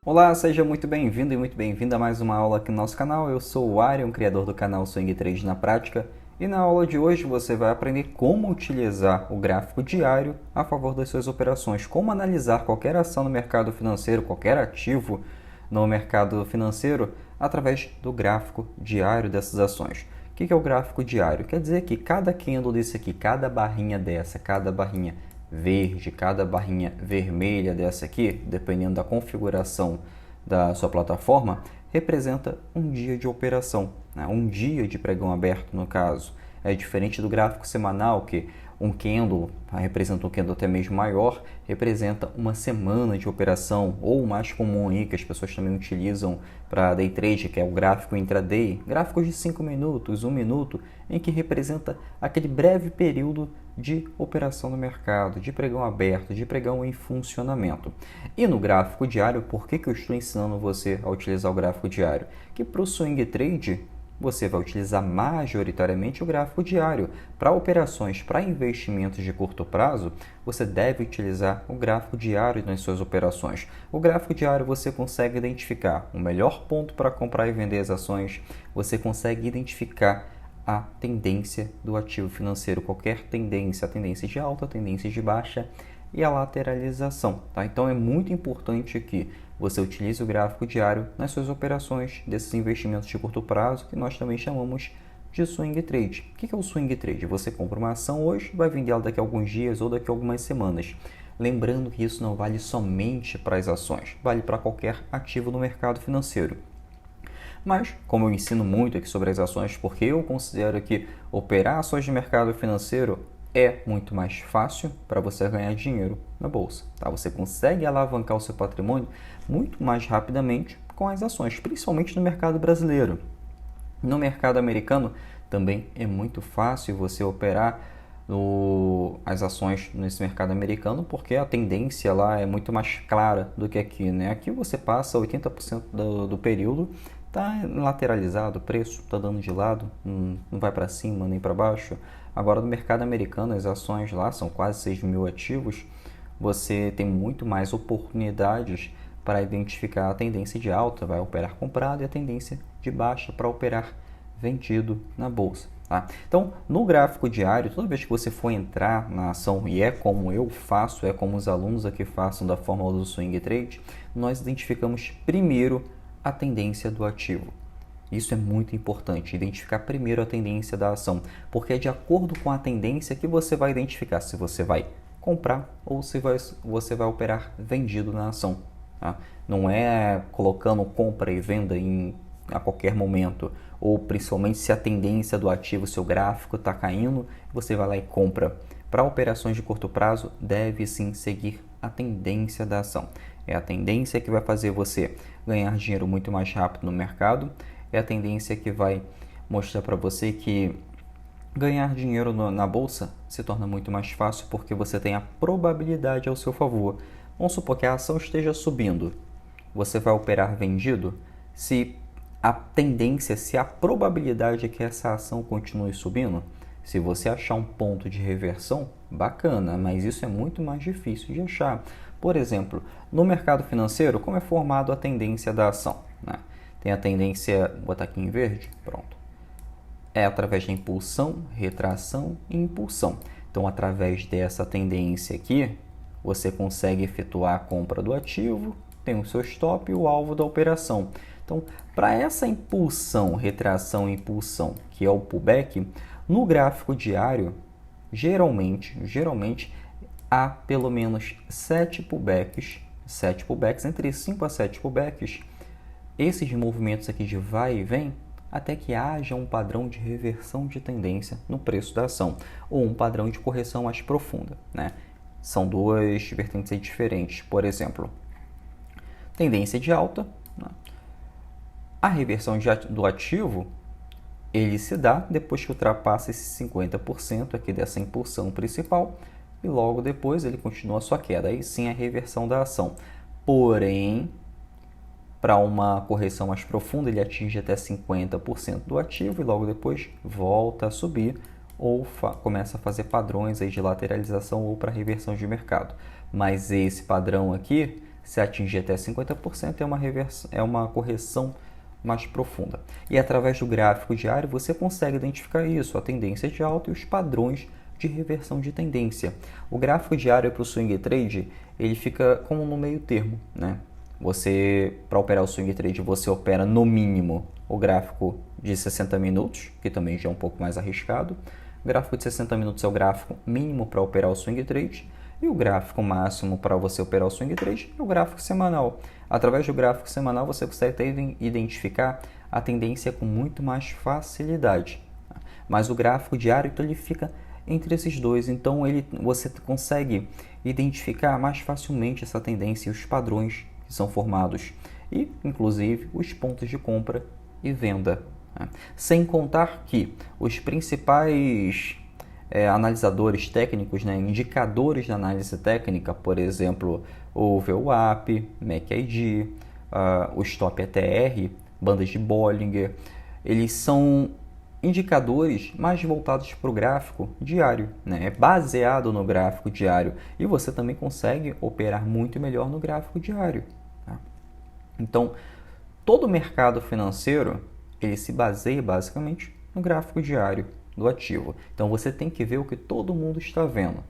Olá, seja muito bem-vindo e muito bem-vinda a mais uma aula aqui no nosso canal. Eu sou o Arion, criador do canal Swing Trade na Prática, e na aula de hoje você vai aprender como utilizar o gráfico diário a favor das suas operações, como analisar qualquer ação no mercado financeiro, qualquer ativo no mercado financeiro através do gráfico diário dessas ações. O que é o gráfico diário? Quer dizer que cada candle desse aqui, cada barrinha dessa, cada barrinha verde, cada barrinha vermelha dessa aqui, dependendo da configuração da sua plataforma, representa um dia de operação, né? Um dia de pregão aberto no caso. É diferente do gráfico semanal, que um candle representa um candle até mesmo maior, representa uma semana de operação, ou o mais comum aí que as pessoas também utilizam para day trade, que é o gráfico intraday, gráficos de 5 minutos, 1 minuto, em que representa aquele breve período de operação no mercado, de pregão aberto, de pregão em funcionamento. E no gráfico diário, por que eu estou ensinando você a utilizar o gráfico diário? Que para o swing trade, você vai utilizar majoritariamente o gráfico diário. Para operações, para investimentos de curto prazo, você deve utilizar o gráfico diário nas suas operações. O gráfico diário você consegue identificar o melhor ponto para comprar e vender as ações, você consegue identificar a tendência do ativo financeiro, qualquer tendência, a tendência de alta, a tendência de baixa e a lateralização. Tá? Então é muito importante que você utilize o gráfico diário nas suas operações desses investimentos de curto prazo, que nós também chamamos de swing trade. O que é o swing trade? Você compra uma ação hoje, vai vender ela daqui a alguns dias ou daqui a algumas semanas. Lembrando que isso não vale somente para as ações, vale para qualquer ativo no mercado financeiro. Mas, como eu ensino muito aqui sobre as ações, porque eu considero que operar ações de mercado financeiro é muito mais fácil para você ganhar dinheiro na bolsa. Tá? Você consegue alavancar o seu patrimônio muito mais rapidamente com as ações, principalmente no mercado brasileiro. No mercado americano também é muito fácil você operar as ações nesse mercado americano, porque a tendência lá é muito mais clara do que aqui, né? Aqui você passa 80% do período, está lateralizado, o preço está dando de lado, não vai para cima nem para baixo. Agora no mercado americano as ações lá são quase 6 mil ativos, você tem muito mais oportunidades para identificar a tendência de alta, vai operar comprado, e a tendência de baixa para operar vendido na bolsa. Tá? Então, no gráfico diário, toda vez que você for entrar na ação, e é como eu faço, é como os alunos aqui façam da fórmula do swing trade, nós identificamos primeiro a tendência do ativo. Isso é muito importante, identificar primeiro a tendência da ação, porque é de acordo com a tendência que você vai identificar se você vai comprar ou se você vai operar vendido na ação. Tá? Não é colocando compra e venda a qualquer momento, ou principalmente se a tendência do ativo, seu gráfico está caindo, você vai lá e compra. Para operações de curto prazo, deve sim seguir a tendência da ação. É a tendência que vai fazer você ganhar dinheiro muito mais rápido no mercado, é a tendência que vai mostrar para você que ganhar dinheiro na bolsa se torna muito mais fácil porque você tem a probabilidade ao seu favor. Vamos supor que a ação esteja subindo. Você vai operar vendido? Se a tendência, se a probabilidade é que essa ação continue subindo, se você achar um ponto de reversão, bacana, mas isso é muito mais difícil de achar. Por exemplo, no mercado financeiro, como é formado a tendência da ação? Né? Tem a tendência, vou botar aqui em verde, pronto. É através da impulsão, retração e impulsão. Então, através dessa tendência aqui, você consegue efetuar a compra do ativo, tem o seu stop e o alvo da operação. Então, para essa impulsão, retração e impulsão, que é o pullback, no gráfico diário, geralmente há pelo menos 7 pullbacks, entre 5 a 7 pullbacks, esses movimentos aqui de vai e vem, até que haja um padrão de reversão de tendência no preço da ação, ou um padrão de correção mais profunda, né? São duas vertentes diferentes. Por exemplo, tendência de alta, né? A reversão do ativo, ele se dá depois que ultrapassa esse 50% aqui dessa impulsão principal, e logo depois ele continua a sua queda. Aí sim a reversão da ação. Porém, para uma correção mais profunda, ele atinge até 50% do ativo e logo depois volta a subir ou começa a fazer padrões aí de lateralização ou para reversão de mercado. Mas esse padrão aqui Se atingir até 50%, é uma correção mais profunda. E através do gráfico diário você consegue identificar isso, a tendência de alta e os padrões de reversão de tendência. O gráfico diário para o swing trade, ele fica como no meio termo, né? Para operar o swing trade, você opera no mínimo o gráfico de 60 minutos, que também já é um pouco mais arriscado. O gráfico de 60 minutos é o gráfico mínimo para operar o swing trade. E o gráfico máximo para você operar o swing trade é o gráfico semanal. Através do gráfico semanal você consegue identificar a tendência com muito mais facilidade. Mas o gráfico diário então, ele fica entre esses dois, então você consegue identificar mais facilmente essa tendência e os padrões que são formados e, inclusive, os pontos de compra e venda. Sem contar que os principais analisadores técnicos, né, indicadores de análise técnica, por exemplo, o VWAP, MACD, o Stop ATR, bandas de Bollinger, eles são indicadores mais voltados para o gráfico diário, né? É baseado no gráfico diário e você também consegue operar muito melhor no gráfico diário. Tá? Então, todo o mercado financeiro ele se baseia basicamente no gráfico diário do ativo. Então, você tem que ver o que todo mundo está vendo.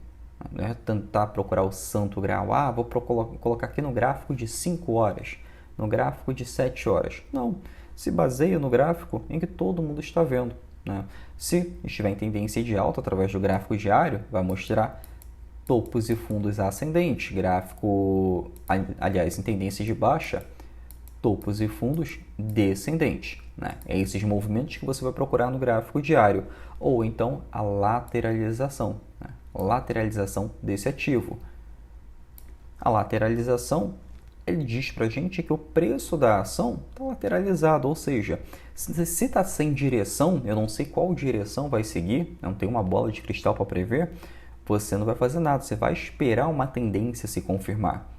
Não é tentar procurar o santo grau. Vou colocar aqui no gráfico de 5 horas, no gráfico de 7 horas. Não, se baseia no gráfico em que todo mundo está vendo. Né? Se estiver em tendência de alta através do gráfico diário, vai mostrar topos e fundos ascendentes. Gráfico, aliás, em tendência de baixa, topos e fundos descendentes. Né? É esses movimentos que você vai procurar no gráfico diário. Ou então a lateralização. Né? Lateralização desse ativo. A lateralização, ele diz para a gente que o preço da ação está lateralizado, ou seja, se está sem direção, eu não sei qual direção vai seguir, não tem uma bola de cristal para prever, você não vai fazer nada, você vai esperar uma tendência se confirmar.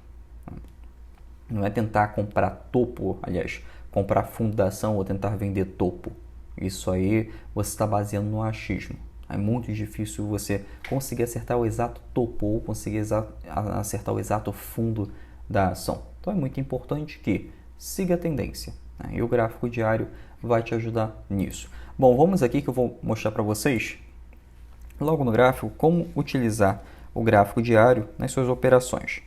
Não é tentar comprar topo, aliás, comprar fundação ou tentar vender topo. Isso aí você está baseando no achismo. É muito difícil você conseguir acertar o exato topo ou conseguir acertar o exato fundo da ação. Então é muito importante que siga a tendência, né? E o gráfico diário vai te ajudar nisso. Bom, vamos aqui que eu vou mostrar para vocês, logo no gráfico, como utilizar o gráfico diário nas suas operações.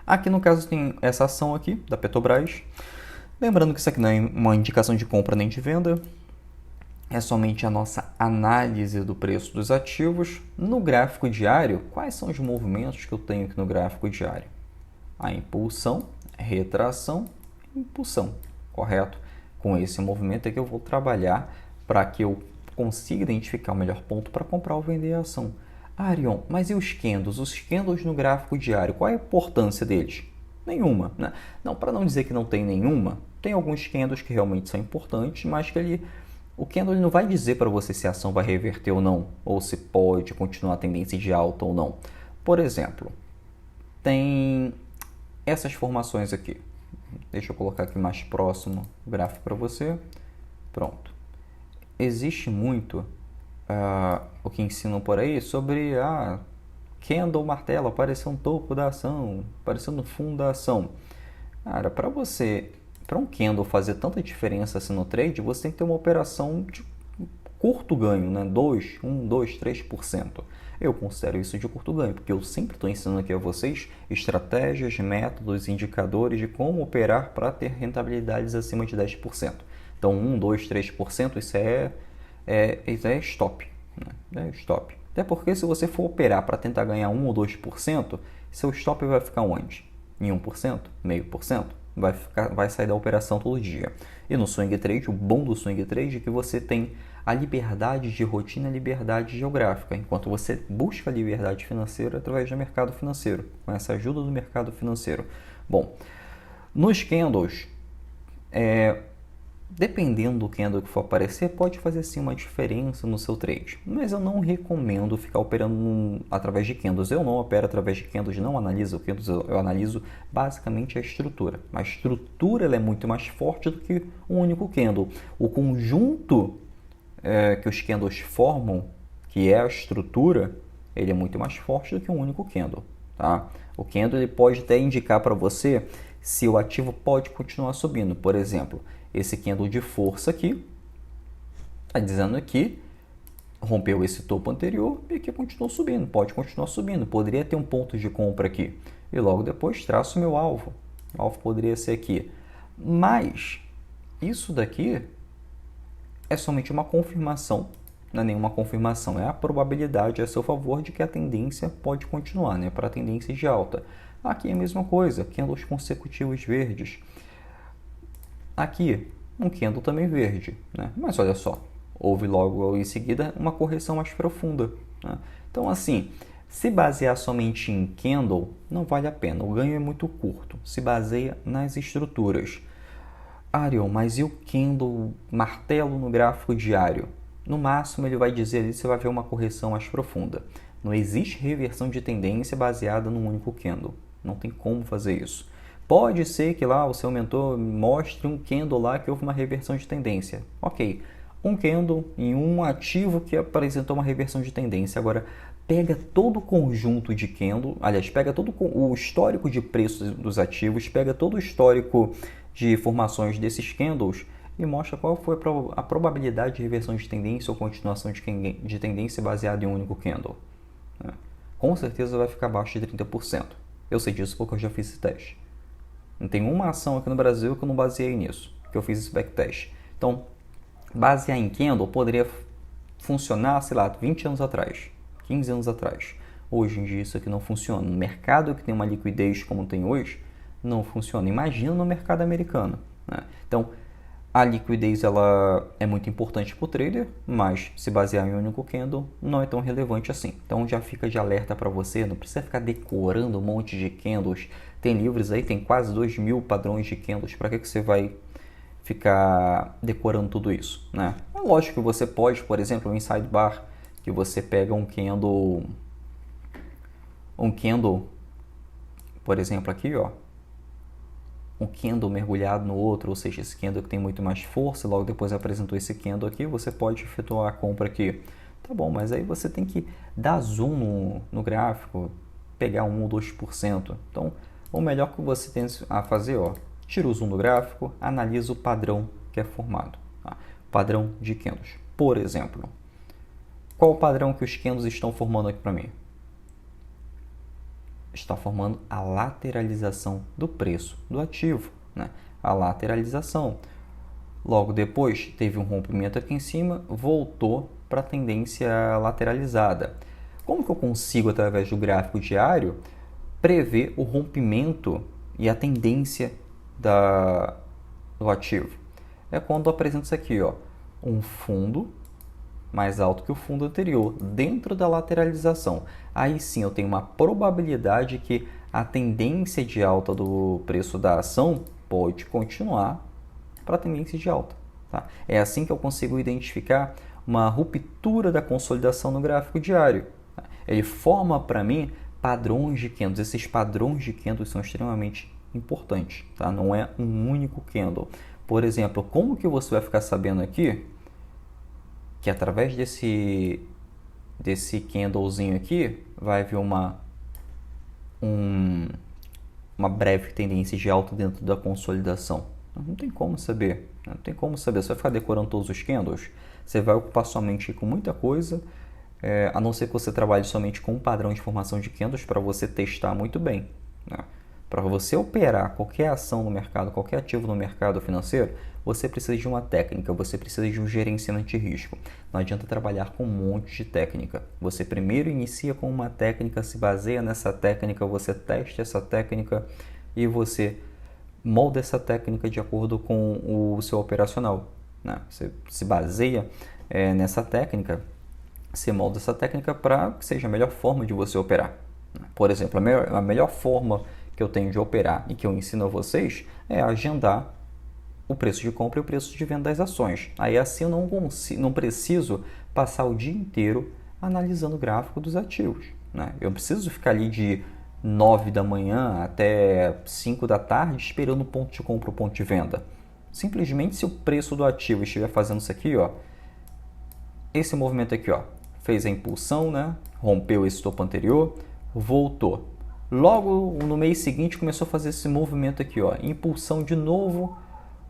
Aqui no caso tem essa ação aqui da Petrobras. Lembrando que isso aqui não é uma indicação de compra nem de venda. É somente a nossa análise do preço dos ativos. No gráfico diário, quais são os movimentos que eu tenho aqui no gráfico diário? A impulsão, retração, impulsão, correto? Com esse movimento é que eu vou trabalhar para que eu consiga identificar o melhor ponto para comprar ou vender a ação. Arion, mas e os candles? Os candles no gráfico diário, qual é a importância deles? Nenhuma, né? Não, para não dizer que não tem nenhuma, tem alguns candles que realmente são importantes, mas que o candle não vai dizer para você se a ação vai reverter ou não, ou se pode continuar a tendência de alta ou não. Por exemplo, tem essas formações aqui. Deixa eu colocar aqui mais próximo o gráfico para você. Pronto. Existe muito o que ensinam por aí sobre candle martelo, apareceu um topo da ação, apareceu no fundo da ação. Cara, para um candle fazer tanta diferença assim no trade, você tem que ter uma operação de curto ganho, né? 1, 2, 3%. Eu considero isso de curto ganho, porque eu sempre estou ensinando aqui a vocês estratégias, métodos, indicadores de como operar para ter rentabilidades acima de 10%. Então, 1, 2, 3%, isso é stop. Né? É stop. Até porque se você for operar para tentar ganhar 1 ou 2%, seu stop vai ficar onde? Em 1%? 0,5%? Vai sair da operação todo dia. E no swing trade, o bom do swing trade é que você tem a liberdade de rotina e a liberdade geográfica, enquanto você busca a liberdade financeira através do mercado financeiro, com essa ajuda do mercado financeiro. Bom, nos candles, dependendo do candle que for aparecer, pode fazer sim uma diferença no seu trade. Mas eu não recomendo ficar operando através de candles. Eu não opero através de candles, não analiso candles, eu analiso basicamente a estrutura. A estrutura ela é muito mais forte do que um único candle. O conjunto que os candles formam, que é a estrutura, ele é muito mais forte do que um único candle. tá? O candle ele pode até indicar para você se o ativo pode continuar subindo. Por exemplo, esse candle de força aqui está dizendo aqui rompeu esse topo anterior e aqui continuou subindo, pode continuar subindo, poderia ter um ponto de compra aqui e logo depois traço meu alvo. O alvo poderia ser aqui, mas isso daqui é somente uma confirmação, não é nenhuma confirmação, é a probabilidade a seu favor de que a tendência pode continuar, né, para tendências de alta. Aqui é a mesma coisa, candles consecutivos verdes. Aqui, um candle também verde, né? Mas olha só, houve logo em seguida uma correção mais profunda, né? Então, assim, se basear somente em candle, não vale a pena, o ganho é muito curto, se baseia nas estruturas. Ariel, mas e o candle martelo no gráfico diário? No máximo ele vai dizer ali, você vai ver uma correção mais profunda. Não existe reversão de tendência baseada num único candle, não tem como fazer isso. Pode ser que lá o seu mentor mostre um candle lá que houve uma reversão de tendência. Ok, um candle em um ativo que apresentou uma reversão de tendência. Agora, pega todo o conjunto de candle, aliás, pega todo o histórico de preços dos ativos, pega todo o histórico de formações desses candles e mostra qual foi a probabilidade de reversão de tendência ou continuação de tendência baseada em um único candle. Com certeza vai ficar abaixo de 30%. Eu sei disso porque eu já fiz esse teste. Não tem uma ação aqui no Brasil que eu não baseei nisso, que eu fiz esse backtest. Então, basear em candle poderia funcionar, sei lá, 20 anos atrás, 15 anos atrás. Hoje em dia isso aqui não funciona. No mercado que tem uma liquidez como tem hoje, não funciona. Imagina no mercado americano, né? Então, a liquidez ela é muito importante para o trader, mas se basear em um único candle não é tão relevante assim. Então já fica de alerta para você, não precisa ficar decorando um monte de candles. Tem livros aí, tem quase 2.000 padrões de candles. Para que você vai ficar decorando tudo isso, né? É lógico que você pode, por exemplo, um sidebar, que você pega um candle, por exemplo, aqui, ó, um candle mergulhado no outro, ou seja, esse candle que tem muito mais força, logo depois apresentou esse candle aqui, você pode efetuar a compra aqui. Tá bom, mas aí você tem que dar zoom no gráfico, pegar 1 ou 2%. Então, o melhor que você tem a fazer, ó, tira o zoom do gráfico, analisa o padrão que é formado. Tá? Padrão de candles. Por exemplo, qual o padrão que os candles estão formando aqui para mim? Está formando a lateralização do preço do ativo, né? A lateralização. Logo depois, teve um rompimento aqui em cima, voltou para a tendência lateralizada. Como que eu consigo, através do gráfico diário, prever o rompimento e a tendência do ativo? É quando eu apresento isso aqui, ó, um fundo mais alto que o fundo anterior, dentro da lateralização. Aí sim eu tenho uma probabilidade que a tendência de alta do preço da ação pode continuar para a tendência de alta. Tá? É assim que eu consigo identificar uma ruptura da consolidação no gráfico diário. Tá? Ele forma para mim padrões de candles. Esses padrões de candles são extremamente importantes. Tá? Não é um único candle. Por exemplo, como que você vai ficar sabendo aqui que através desse candlezinho aqui vai haver uma breve tendência de alta dentro da consolidação? Não tem como saber, não tem como saber. Você vai ficar decorando todos os candles, você vai ocupar sua mente com muita coisa, a não ser que você trabalhe somente com um padrão de formação de candles para você testar muito bem, né? Para você operar qualquer ação no mercado, qualquer ativo no mercado financeiro, você precisa de uma técnica, você precisa de um gerenciamento de risco. Não adianta trabalhar com um monte de técnica. Você primeiro inicia com uma técnica, se baseia nessa técnica, você testa essa técnica e você molda essa técnica de acordo com o seu operacional, né? Você se baseia nessa técnica, você molda essa técnica para que seja a melhor forma de você operar. Por exemplo, a melhor forma que eu tenho de operar e que eu ensino a vocês é agendar o preço de compra e o preço de venda das ações. Aí assim eu não preciso passar o dia inteiro analisando o gráfico dos ativos, né? Eu preciso ficar ali de 9 da manhã até 5 da tarde esperando o ponto de compra ou ponto de venda. Simplesmente se o preço do ativo estiver fazendo isso aqui, ó, esse movimento aqui, ó, fez a impulsão, né? Rompeu esse topo anterior, voltou. Logo no mês seguinte começou a fazer esse movimento aqui, ó, impulsão de novo,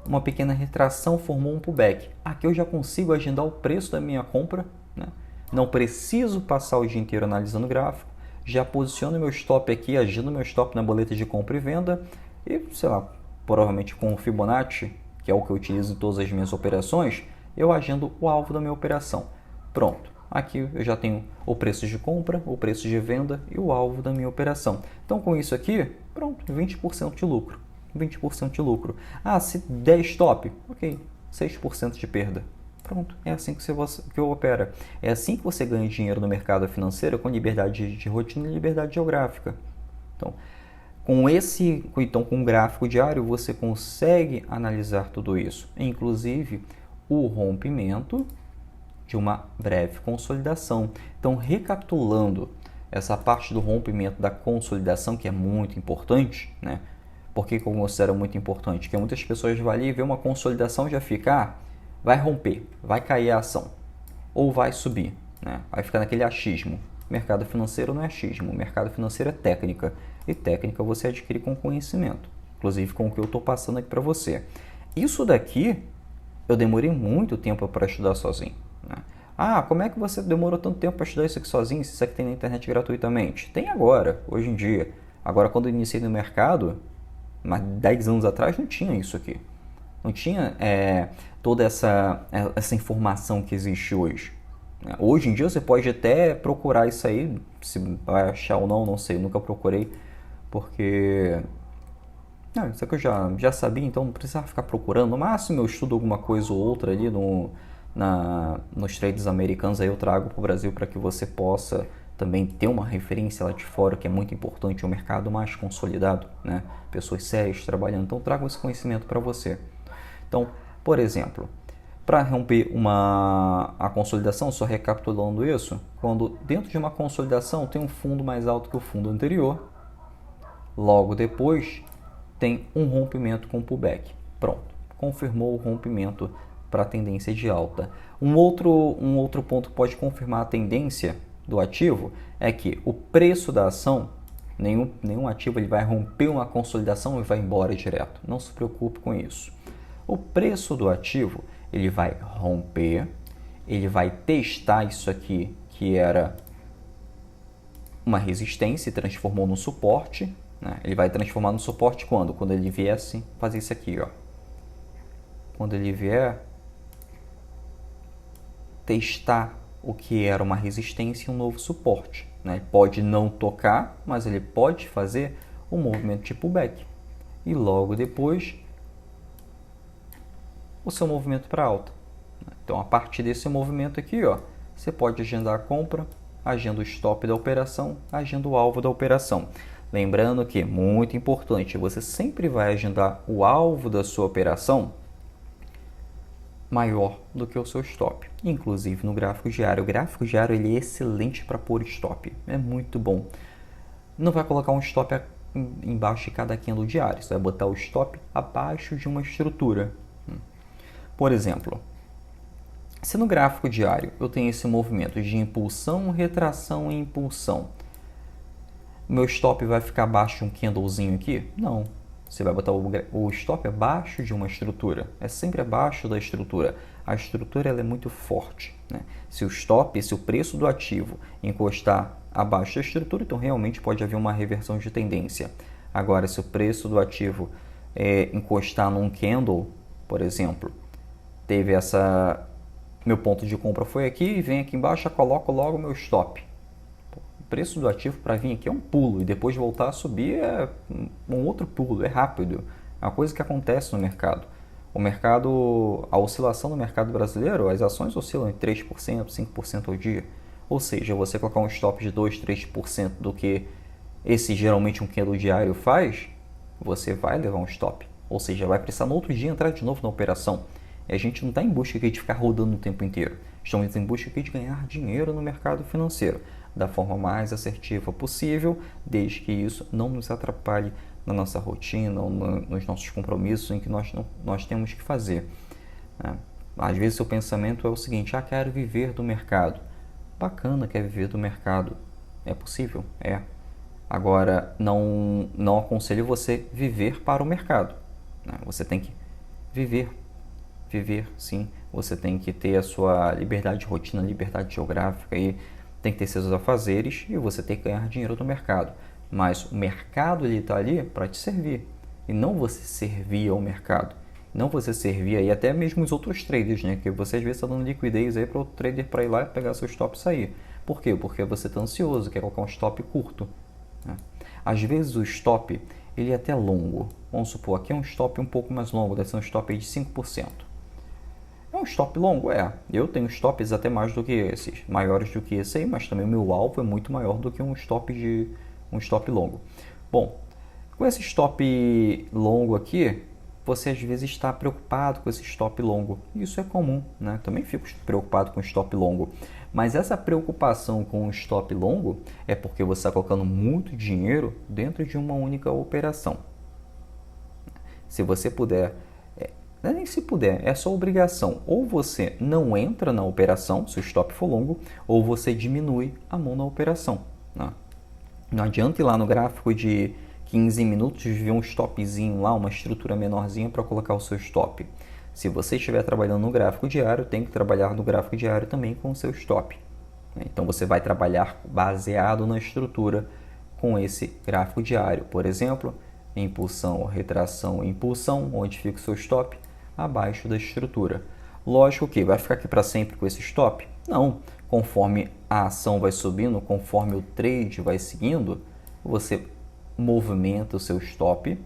uma pequena retração, formou um pullback. Aqui eu já consigo agendar o preço da minha compra, né? Não preciso passar o dia inteiro analisando o gráfico, já posiciono meu stop aqui, agendo meu stop na boleta de compra e venda e, sei lá, provavelmente com o Fibonacci, que é o que eu utilizo em todas as minhas operações, eu agendo o alvo da minha operação. Pronto. Aqui eu já tenho o preço de compra, o preço de venda e o alvo da minha operação. Então, com isso aqui, pronto, 20% de lucro. 20% de lucro. Ah, se der stop, ok, 6% de perda. Pronto, é assim que opera. É assim que você ganha dinheiro no mercado financeiro com liberdade de rotina e liberdade geográfica. Então, com o gráfico diário, você consegue analisar tudo isso. Inclusive, o rompimento de uma breve consolidação. Então, recapitulando essa parte do rompimento da consolidação, que é muito importante, né? Por que eu considero muito importante? Porque muitas pessoas vão ali ver uma consolidação e já fica, vai romper, vai cair a ação, ou vai subir, né? Vai ficar naquele achismo. Mercado financeiro não é achismo, mercado financeiro é técnica. E técnica você adquire com conhecimento, inclusive com o que eu estou passando aqui para você. Isso daqui eu demorei muito tempo para estudar sozinho. Ah, como é que você demorou tanto tempo para estudar isso aqui sozinho, se isso aqui tem na internet gratuitamente? Tem agora, hoje em dia. Agora, quando eu iniciei no mercado, mas 10 anos atrás não tinha isso aqui. Não tinha toda essa informação que existe hoje. Hoje em dia você pode até procurar isso aí, se vai achar ou não, não sei, eu nunca procurei, porque isso aqui eu já sabia, então não precisava ficar procurando. No máximo eu estudo alguma coisa ou outra ali nos trades americanos, aí eu trago para o Brasil para que você possa também ter uma referência lá de fora, que é muito importante, um mercado mais consolidado, né? Pessoas sérias trabalhando, então trago esse conhecimento para você. Então, por exemplo, para romper a consolidação, só recapitulando isso, quando dentro de uma consolidação tem um fundo mais alto que o fundo anterior, logo depois tem um rompimento com pullback. Pronto, confirmou o rompimento para a tendência de alta. Um outro ponto que pode confirmar a tendência do ativo é que o preço da ação, nenhum ativo ele vai romper uma consolidação e vai embora direto. Não se preocupe com isso. O preço do ativo ele vai romper, ele vai testar isso aqui que era uma resistência e transformou no suporte. Né? Ele vai transformar no suporte quando? Quando ele viesse fazer isso aqui, ó. Quando ele vier testar o que era uma resistência e um novo suporte. Né? Ele pode não tocar, mas ele pode fazer um movimento de pullback. E logo depois, o seu movimento para alta. Então, a partir desse movimento aqui, ó, você pode agendar a compra, agenda o stop da operação, agenda o alvo da operação. Lembrando que, muito importante, você sempre vai agendar o alvo da sua operação maior do que o seu stop, inclusive no gráfico diário. O gráfico diário ele é excelente para pôr stop, é muito bom. Não vai colocar um stop embaixo de cada candle diário, você vai botar o stop abaixo de uma estrutura. Por exemplo, se no gráfico diário eu tenho esse movimento de impulsão, retração e impulsão, meu stop vai ficar abaixo de um candlezinho aqui? Não. Você vai botar o stop abaixo de uma estrutura. É sempre abaixo da estrutura. A estrutura ela é muito forte. Né? Se o preço do ativo encostar abaixo da estrutura, então realmente pode haver uma reversão de tendência. Agora, se o preço do ativo encostar num candle, por exemplo, teve meu ponto de compra foi aqui, e vem aqui embaixo, eu coloco logo o meu stop. O preço do ativo para vir aqui é um pulo e depois voltar a subir é um outro pulo, é rápido. É uma coisa que acontece no mercado. A oscilação no mercado brasileiro, as ações oscilam em 3%, 5% ao dia. Ou seja, você colocar um stop de 2%, 3% do que geralmente um candle diário faz, você vai levar um stop. Ou seja, vai precisar no outro dia entrar de novo na operação. E a gente não está em busca aqui de ficar rodando o tempo inteiro. Estamos em busca aqui de ganhar dinheiro no mercado financeiro da forma mais assertiva possível, desde que isso não nos atrapalhe na nossa rotina ou nos nossos compromissos em que nós temos que fazer. Às vezes seu pensamento é o seguinte, quero viver do mercado. Bacana, quer viver do mercado. É possível? É. Agora, não aconselho você viver para o mercado, né? Você tem que viver, sim. Você tem que ter a sua liberdade de rotina, liberdade geográfica, e tem que ter seus afazeres, e você tem que ganhar dinheiro do mercado. Mas o mercado está ali para te servir, e não você servir ao mercado. Não você servir aí até mesmo os outros traders, né? Que você às vezes está dando liquidez aí para o trader para ir lá e pegar seu stop e sair. Por quê? Porque você está ansioso, quer colocar um stop curto, né? Às vezes o stop ele é até longo. Vamos supor, aqui é um stop um pouco mais longo, deve ser um stop aí de 5%. É um stop longo? É. Eu tenho stops até mais do que esses, maiores do que esse aí, mas também o meu alvo é muito maior do que um stop longo. Bom, com esse stop longo aqui, você às vezes está preocupado com esse stop longo. Isso é comum, né? Também fico preocupado com stop longo. Mas essa preocupação com o stop longo é porque você está colocando muito dinheiro dentro de uma única operação. Se você puder, não é nem se puder, é só obrigação. Ou você não entra na operação, se o stop for longo, ou você diminui a mão na operação, né? Não adianta ir lá no gráfico de 15 minutos ver um stopzinho lá, uma estrutura menorzinha para colocar o seu stop. Se você estiver trabalhando no gráfico diário, tem que trabalhar no gráfico diário também com o seu stop. Então você vai trabalhar baseado na estrutura com esse gráfico diário. Por exemplo, impulsão, retração, impulsão, onde fica o seu stop? Abaixo da estrutura. Lógico que vai ficar aqui para sempre com esse stop? Não. Conforme a ação vai subindo, conforme o trade vai seguindo, você movimenta o seu stop,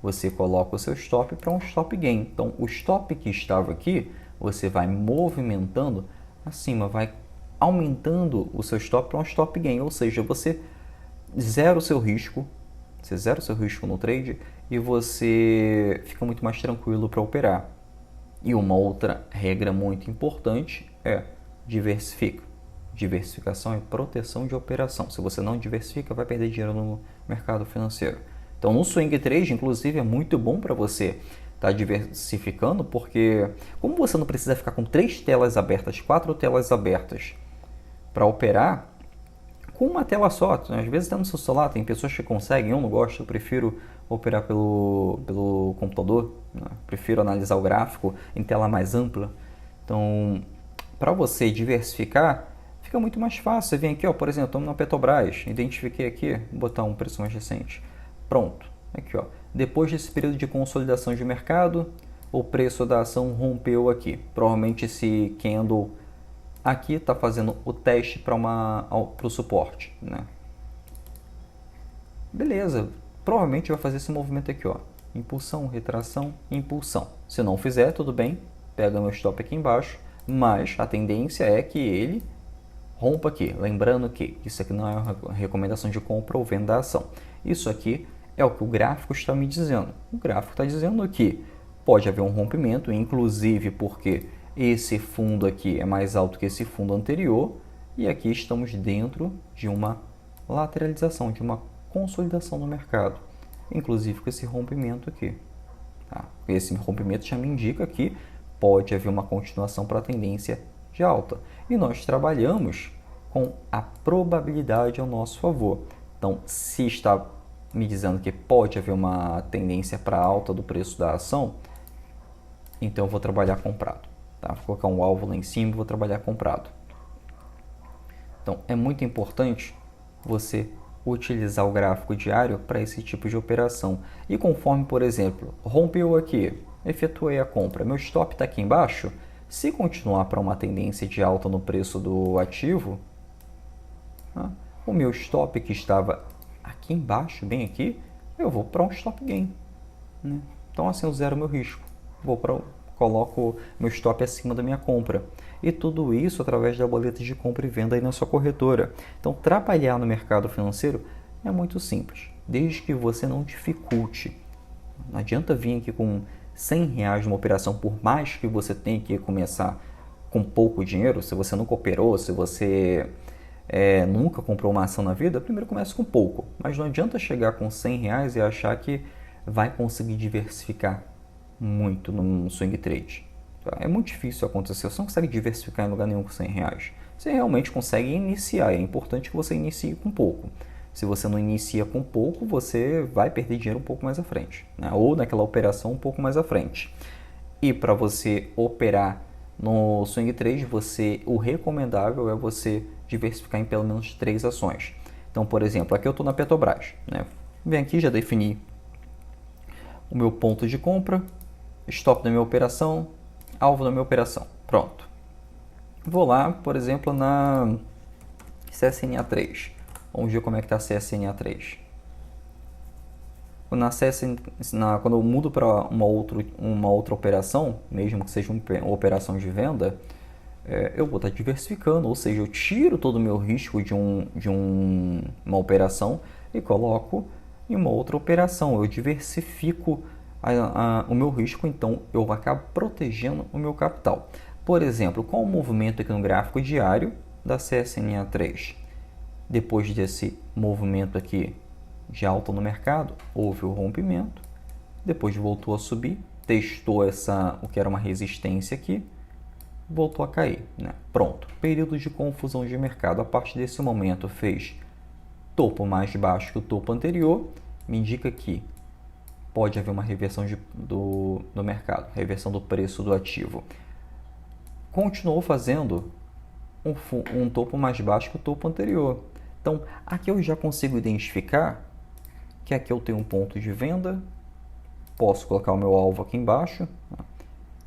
você coloca o seu stop para um stop gain. Então, o stop que estava aqui, você vai movimentando acima, vai aumentando o seu stop para um stop gain, ou seja, você zera o seu risco, no trade e você fica muito mais tranquilo para operar. E uma outra regra muito importante é diversifica. Diversificação e proteção de operação. Se você não diversifica, vai perder dinheiro no mercado financeiro. Então, no swing trade, inclusive, é muito bom para você estar diversificando, porque como você não precisa ficar com 3 telas abertas, 4 telas abertas para operar, com uma tela só, às vezes até no seu celular, tem pessoas que conseguem, eu não gosto, eu prefiro operar pelo computador, né? Prefiro analisar o gráfico em tela mais ampla. Então, para você diversificar, fica muito mais fácil. Você vem aqui, ó, por exemplo, estamos na Petrobras, identifiquei aqui, vou botar um preço mais recente. Pronto, aqui, ó. Depois desse período de consolidação de mercado, o preço da ação rompeu aqui. Provavelmente esse candle aqui está fazendo o teste para o suporte, né? Beleza, provavelmente vai fazer esse movimento aqui, ó. Impulsão, retração, impulsão. Se não fizer, tudo bem, pega meu stop aqui embaixo, mas a tendência é que ele rompa aqui. Lembrando que isso aqui não é uma recomendação de compra ou venda da ação. Isso aqui é o que o gráfico está me dizendo. O gráfico está dizendo que pode haver um rompimento, inclusive porque esse fundo aqui é mais alto que esse fundo anterior, e aqui estamos dentro de uma lateralização, de uma consolidação no mercado, inclusive com esse rompimento aqui. Tá? Esse rompimento já me indica que pode haver uma continuação para a tendência de alta. E nós trabalhamos com a probabilidade ao nosso favor. Então, se está me dizendo que pode haver uma tendência para alta do preço da ação, então eu vou trabalhar comprado. Tá? Vou colocar um alvo lá em cima e vou trabalhar comprado. Então, é muito importante você utilizar o gráfico diário para esse tipo de operação. E conforme, por exemplo, rompeu aqui, efetuei a compra, meu stop está aqui embaixo, se continuar para uma tendência de alta no preço do ativo, tá? O meu stop que estava aqui embaixo, bem aqui, eu vou para um stop gain, né? Então assim eu zero meu risco, coloco meu stop acima da minha compra. E tudo isso através da boleta de compra e venda aí na sua corretora. Então, trabalhar no mercado financeiro é muito simples, desde que você não dificulte. Não adianta vir aqui com R$100 numa operação, por mais que você tenha que começar com pouco dinheiro. Se você nunca operou, se você nunca comprou uma ação na vida, primeiro comece com pouco. Mas não adianta chegar com R$100 e achar que vai conseguir diversificar muito no swing trade. Tá? É muito difícil acontecer, você não consegue diversificar em lugar nenhum com R$100. Você realmente consegue iniciar, é importante que você inicie com pouco. Se você não inicia com pouco, você vai perder dinheiro um pouco mais à frente, né? Ou naquela operação um pouco mais à frente. E para você operar no swing trade, o recomendável é você diversificar em pelo menos 3 ações. Então, por exemplo, aqui eu estou na Petrobras, né? Vem aqui, já defini o meu ponto de compra, stop da minha operação, alvo da minha operação. Pronto. Vou lá, por exemplo, na CSNA3. Vamos ver como é que está a CSNA3. Quando eu mudo para uma outra operação, mesmo que seja uma operação de venda, eu vou estar diversificando, ou seja, eu tiro todo o meu risco de uma operação e coloco em uma outra operação. Eu diversifico o meu risco, então eu acabo protegendo o meu capital. Por exemplo, qual o movimento aqui no gráfico diário da CSNA3? Depois desse movimento aqui de alta no mercado, houve o rompimento, depois voltou a subir, testou o que era uma resistência aqui, voltou a cair, né? Pronto, período de confusão de mercado. A partir desse momento fez topo mais baixo que o topo anterior, me indica que pode haver uma reversão do mercado, reversão do preço do ativo. Continuou fazendo um topo mais baixo que o topo anterior. Então, aqui eu já consigo identificar que aqui eu tenho um ponto de venda, posso colocar o meu alvo aqui embaixo, né?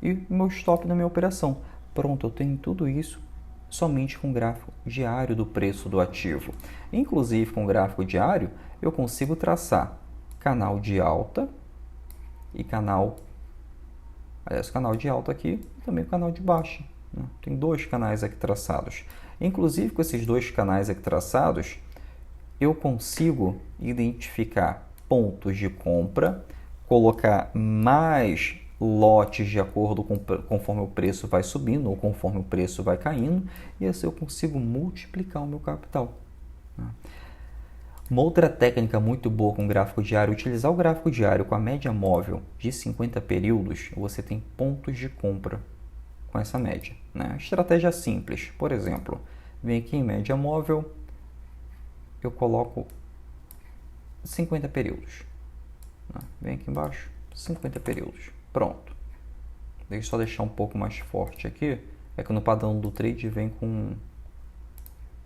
E meu stop na minha operação. Pronto, eu tenho tudo isso somente com o gráfico diário do preço do ativo. Inclusive, com o gráfico diário, eu consigo traçar canal de alta e canal de alta aqui e também canal de baixa, né? Tem 2 canais aqui traçados. Inclusive, com esses 2 canais aqui traçados, eu consigo identificar pontos de compra, colocar mais lotes de acordo conforme o preço vai subindo ou conforme o preço vai caindo, e assim eu consigo multiplicar o meu capital. Uma outra técnica muito boa com o gráfico diário, utilizar o gráfico diário com a média móvel de 50 períodos, você tem pontos de compra com essa média, né? Estratégia simples, por exemplo, vem aqui em média móvel, eu coloco 50 períodos, né? Vem aqui embaixo, 50 períodos, pronto. Deixa eu só deixar um pouco mais forte aqui, é que no padrão do trade vem com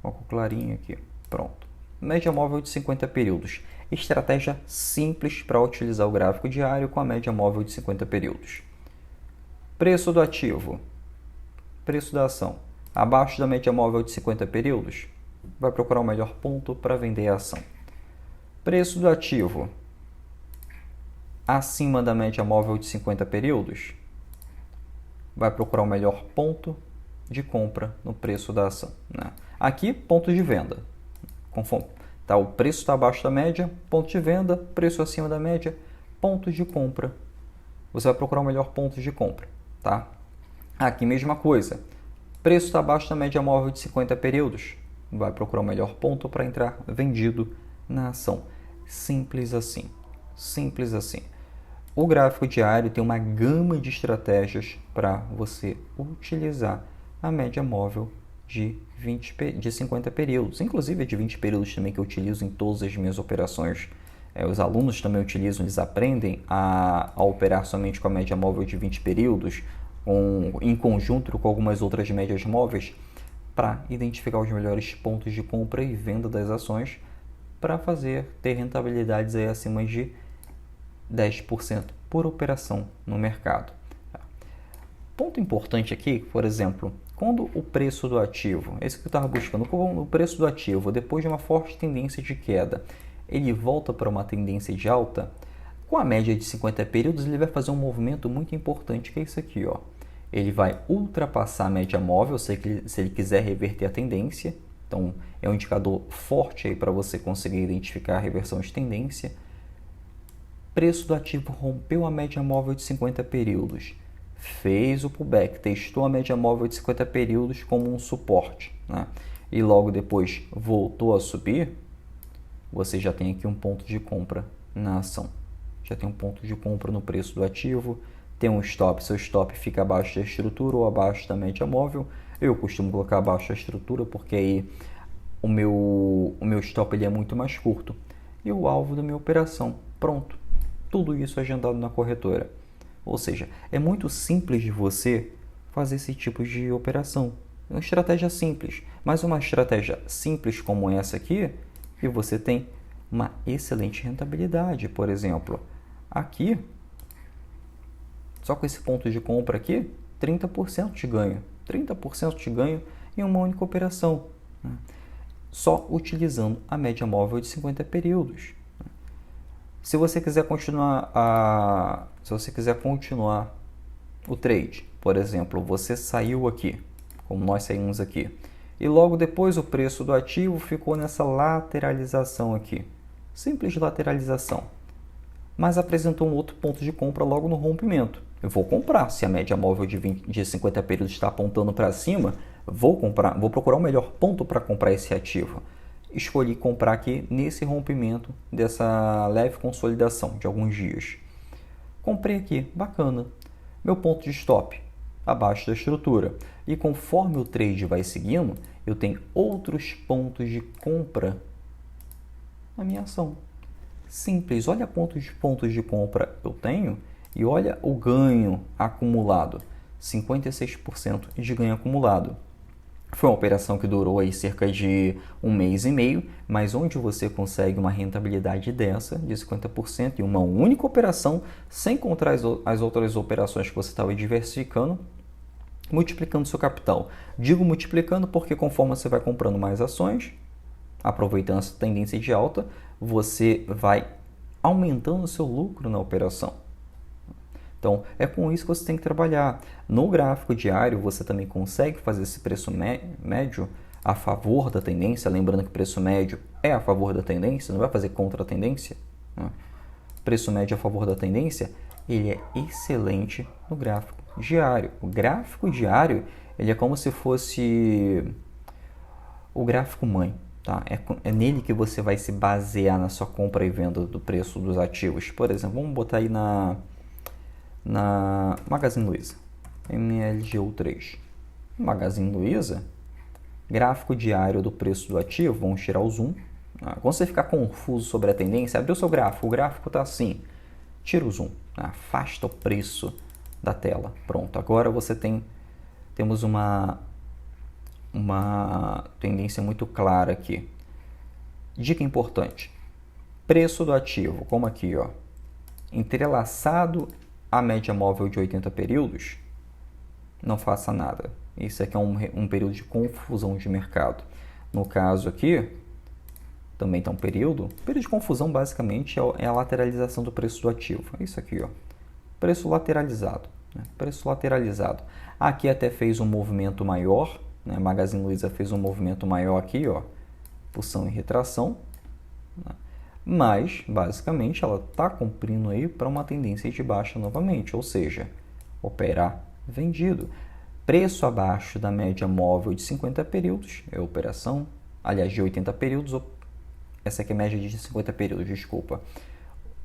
uma cor clarinha aqui, pronto. Média móvel de 50 períodos, estratégia simples para utilizar o gráfico diário com a média móvel de 50 períodos. Preço do ativo, preço da ação, abaixo da média móvel de 50 períodos, vai procurar o melhor ponto para vender a ação. Preço do ativo acima da média móvel de 50 períodos, vai procurar o melhor ponto de compra no preço da ação, né? Aqui, ponto de venda. Conforme tá, o preço está abaixo da média, ponto de venda, preço acima da média, ponto de compra. Você vai procurar o melhor ponto de compra, tá? Aqui, mesma coisa. Preço está abaixo da média móvel de 50 períodos, vai procurar o melhor ponto para entrar vendido na ação. Simples assim. Simples assim. O gráfico diário tem uma gama de estratégias para você utilizar a média móvel de 50 períodos. Inclusive, é de 20 períodos também que eu utilizo em todas as minhas operações. Os alunos também utilizam, eles aprendem a operar somente com a média móvel de 20 períodos, em conjunto com algumas outras médias móveis, para identificar os melhores pontos de compra e venda das ações, para ter rentabilidades aí acima de 10% por operação no mercado. Ponto importante aqui, por exemplo, quando o preço do ativo, esse que eu estava buscando, o preço do ativo, depois de uma forte tendência de queda, ele volta para uma tendência de alta, com a média de 50 períodos, ele vai fazer um movimento muito importante, que é isso aqui, ó. Ele vai ultrapassar a média móvel, se ele quiser reverter a tendência. Então, é um indicador forte aí para você conseguir identificar a reversão de tendência. Preço do ativo rompeu a média móvel de 50 períodos, fez o pullback, testou a média móvel de 50 períodos como um suporte, né? E logo depois voltou a subir, você já tem aqui um ponto de compra na ação. Já tem um ponto de compra no preço do ativo, tem um stop, seu stop fica abaixo da estrutura ou abaixo da média móvel. Eu costumo colocar abaixo da estrutura porque aí o meu stop ele é muito mais curto e o alvo da minha operação. Pronto, tudo isso agendado na corretora. Ou seja, é muito simples de você fazer esse tipo de operação. É uma estratégia simples, mas uma estratégia simples como essa aqui, e você tem uma excelente rentabilidade. Por exemplo, aqui, só com esse ponto de compra aqui, 30% de ganho. 30% de ganho em uma única operação, só utilizando a média móvel de 50 períodos. Se você quiser continuar o trade, por exemplo, você saiu aqui, como nós saímos aqui, e logo depois o preço do ativo ficou nessa lateralização aqui, simples lateralização, mas apresentou um outro ponto de compra logo no rompimento. Eu vou comprar, se a média móvel de 50 períodos está apontando para cima, vou comprar, vou procurar o melhor ponto para comprar esse ativo. Escolhi comprar aqui nesse rompimento dessa leve consolidação de alguns dias. Comprei aqui, bacana. Meu ponto de stop, abaixo da estrutura. E conforme o trade vai seguindo, eu tenho outros pontos de compra na minha ação. Simples, olha quantos pontos de compra eu tenho e olha o ganho acumulado. 56% de ganho acumulado. Foi uma operação que durou aí cerca de 1 mês e meio, mas onde você consegue uma rentabilidade dessa, de 50%, em uma única operação, sem contar as outras operações que você estava diversificando, multiplicando seu capital. Digo multiplicando porque conforme você vai comprando mais ações, aproveitando essa tendência de alta, você vai aumentando o seu lucro na operação. Então, é com isso que você tem que trabalhar. No gráfico diário, você também consegue fazer esse preço médio a favor da tendência. Lembrando que preço médio é a favor da tendência, não vai fazer contra a tendência. Né? Preço médio a favor da tendência, ele é excelente no gráfico diário. O gráfico diário, ele é como se fosse o gráfico mãe. Tá? É nele que você vai se basear na sua compra e venda do preço dos ativos. Por exemplo, vamos botar aí na Magazine Luiza, MLGU3. Magazine Luiza, gráfico diário do preço do ativo, vamos tirar o zoom. Quando você ficar confuso sobre a tendência, abre o seu gráfico, o gráfico está assim, tira o zoom, afasta o preço da tela. Pronto, agora temos uma tendência muito clara aqui. Dica importante, preço do ativo, como aqui, ó, entrelaçado a média móvel de 80 períodos, não faça nada. Isso aqui é um período de confusão de mercado. No caso aqui, também está um período de confusão basicamente é a lateralização do preço do ativo. É isso aqui, ó, preço lateralizado. Né? Preço lateralizado. Aqui até fez um movimento maior, né? Magazine Luiza fez um movimento maior aqui, ó, pulsão e retração, né? Mas, basicamente, ela está cumprindo aí para uma tendência de baixa novamente, ou seja, operar vendido. Preço abaixo da média móvel de 50 períodos é operação, aliás, de 80 períodos, essa aqui é média de 50 períodos, desculpa.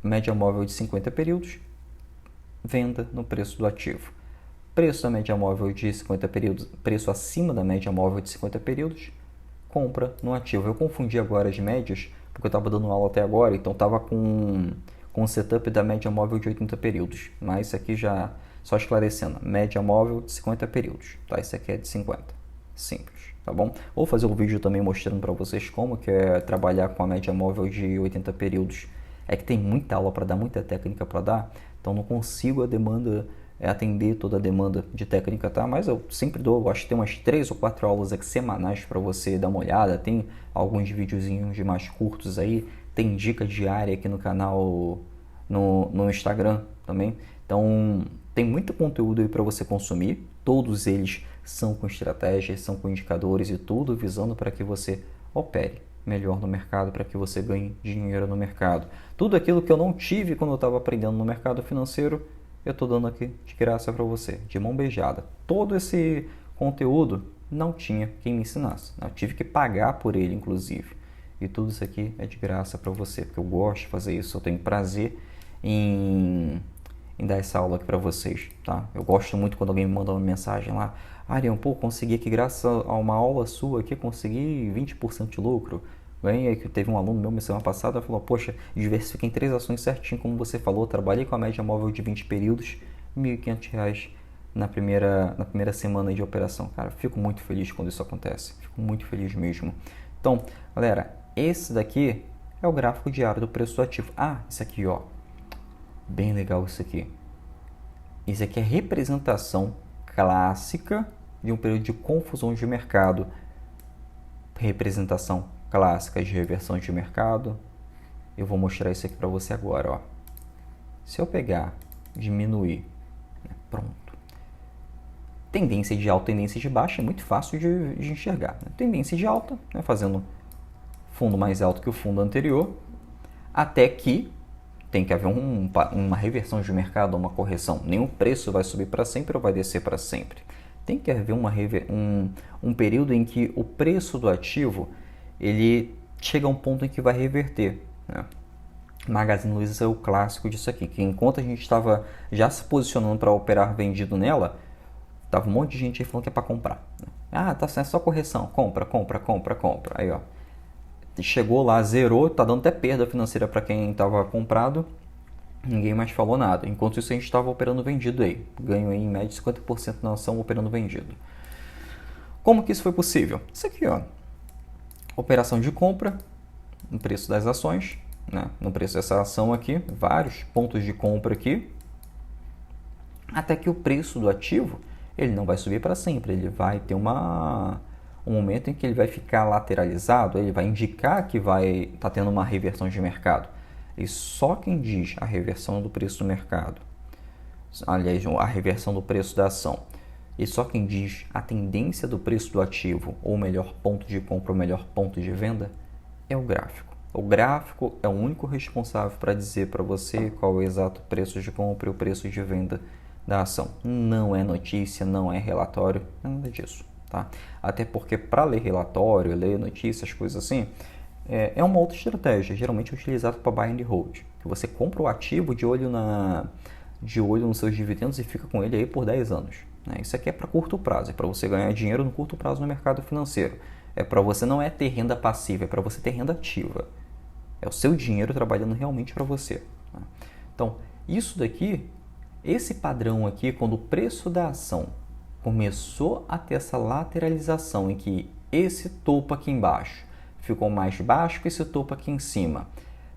Média móvel de 50 períodos, venda no preço do ativo. Preço da média móvel de 50 períodos, preço acima da média móvel de 50 períodos, compra no ativo. Eu confundi agora as médias, porque eu estava dando aula até agora, então estava com o setup da média móvel de 80 períodos. Mas isso aqui já, só esclarecendo, média móvel de 50 períodos. Tá? Isso aqui é de 50. Simples, tá bom? Vou fazer um vídeo também mostrando para vocês como que é trabalhar com a média móvel de 80 períodos. É que tem muita aula para dar, muita técnica para dar, então não consigo atender toda a demanda de técnica, tá? Mas eu sempre dou, acho que tem umas 3 ou 4 aulas aqui semanais para você dar uma olhada, tem alguns videozinhos de mais curtos aí, tem dica diária aqui no canal, no Instagram também, então tem muito conteúdo aí para você consumir, todos eles são com estratégias, são com indicadores e tudo visando para que você opere melhor no mercado, para que você ganhe dinheiro no mercado. Tudo aquilo que eu não tive quando eu estava aprendendo no mercado financeiro, eu estou dando aqui de graça para você, de mão beijada. Todo esse conteúdo não tinha quem me ensinasse. Eu tive que pagar por ele, inclusive. E tudo isso aqui é de graça para você, porque eu gosto de fazer isso. Eu tenho prazer em em dar essa aula aqui para vocês, tá? Eu gosto muito quando alguém me manda uma mensagem lá, Ariel, pô, consegui aqui, graças a uma aula sua aqui, consegui 20% de lucro. Ganhei, que teve um aluno meu semana passada, falou, poxa, diversifiquei em 3 ações certinho, como você falou, trabalhei com a média móvel de 20 períodos, R$ 1.500 na primeira semana de operação. Cara, fico muito feliz quando isso acontece, fico muito feliz mesmo. Então, galera, esse daqui é o gráfico diário do preço do ativo. Ah, isso aqui, ó, bem legal isso aqui. Isso aqui é representação clássica de um período de confusão de mercado. Representação clássica de reversão de mercado. Eu vou mostrar isso aqui para você agora, ó. Se eu pegar, diminuir, pronto. Tendência de alta, tendência de baixa é muito fácil de enxergar. Tendência de alta, fazendo fundo mais alto que o fundo anterior, até que tem que haver uma reversão de mercado, uma correção. Nenhum preço vai subir para sempre ou vai descer para sempre. Tem que haver um período em que o preço do ativo ele chega a um ponto em que vai reverter, né? Magazine Luiza é o clássico disso aqui, que enquanto a gente estava já se posicionando para operar vendido nela, tava um monte de gente aí falando que é para comprar. Ah, tá, é só correção, compra. Aí, ó, chegou lá, zerou, tá dando até perda financeira para quem estava comprado, ninguém mais falou nada. Enquanto isso a gente estava operando vendido aí, ganho aí, em média 50% na ação operando vendido. Como que isso foi possível? Isso aqui, ó, operação de compra no preço das ações, né? No preço dessa ação aqui, vários pontos de compra aqui, até que o preço do ativo ele não vai subir para sempre, ele vai ter um momento em que ele vai ficar lateralizado, ele vai indicar que vai estar tendo uma reversão de mercado. E só quem diz a reversão do preço do mercado, aliás, a reversão do preço da ação, e só quem diz a tendência do preço do ativo, ou o melhor ponto de compra ou o melhor ponto de venda, é o gráfico. O gráfico é o único responsável para dizer para você qual é o exato preço de compra e o preço de venda da ação. Não é notícia, não é relatório, nada disso. Tá? Até porque para ler relatório, ler notícias, coisas assim, é uma outra estratégia, geralmente utilizada para buy and hold, que você compra o ativo de olho nos seus dividendos e fica com ele aí por 10 anos. Né? Isso aqui é para curto prazo, é para você ganhar dinheiro no curto prazo no mercado financeiro. É para você não ter renda passiva, é para você ter renda ativa. É o seu dinheiro trabalhando realmente para você. Tá? Então, isso daqui, esse padrão aqui, quando o preço da ação começou a ter essa lateralização em que esse topo aqui embaixo ficou mais baixo que esse topo aqui em cima,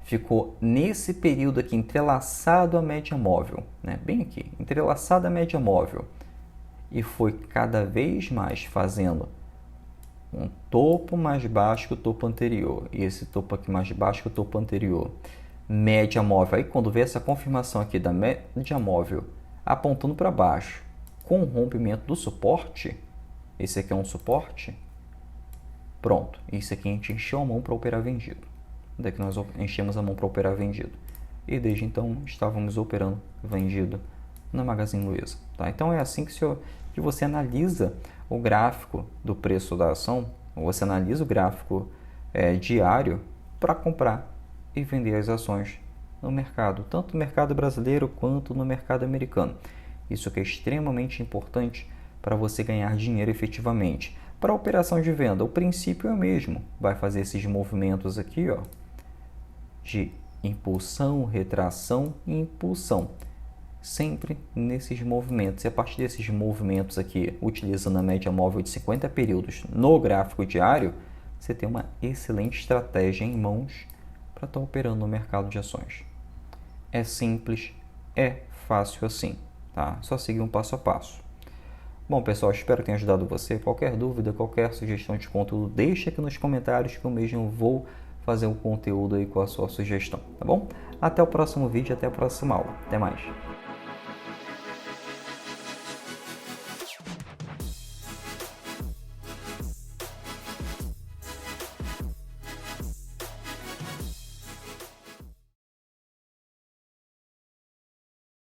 ficou nesse período aqui entrelaçado à média móvel, né? Bem aqui, entrelaçado à média móvel, e foi cada vez mais fazendo um topo mais baixo que o topo anterior, e esse topo aqui mais baixo que o topo anterior, média móvel. Aí quando vê essa confirmação aqui da média móvel apontando para baixo, com o rompimento do suporte, esse aqui é um suporte, pronto, isso aqui a gente encheu a mão para operar vendido. Daqui nós enchemos a mão para operar vendido. E desde então estávamos operando vendido na Magazine Luiza. Tá? Então é assim que você analisa o gráfico do preço da ação, você analisa o gráfico diário para comprar e vender as ações no mercado, tanto no mercado brasileiro quanto no mercado americano. Isso que é extremamente importante para você ganhar dinheiro efetivamente. Para a operação de venda, o princípio é o mesmo. Vai fazer esses movimentos aqui, ó, de impulsão, retração e impulsão. Sempre nesses movimentos. E a partir desses movimentos aqui, utilizando a média móvel de 50 períodos no gráfico diário, você tem uma excelente estratégia em mãos para estar operando no mercado de ações. É simples, é fácil assim. Tá? Só seguir um passo a passo. Bom, pessoal, espero que tenha ajudado você. Qualquer dúvida, qualquer sugestão de conteúdo, deixa aqui nos comentários que eu mesmo vou fazer um conteúdo aí com a sua sugestão, tá bom? Até o próximo vídeo, até a próxima aula. Até mais.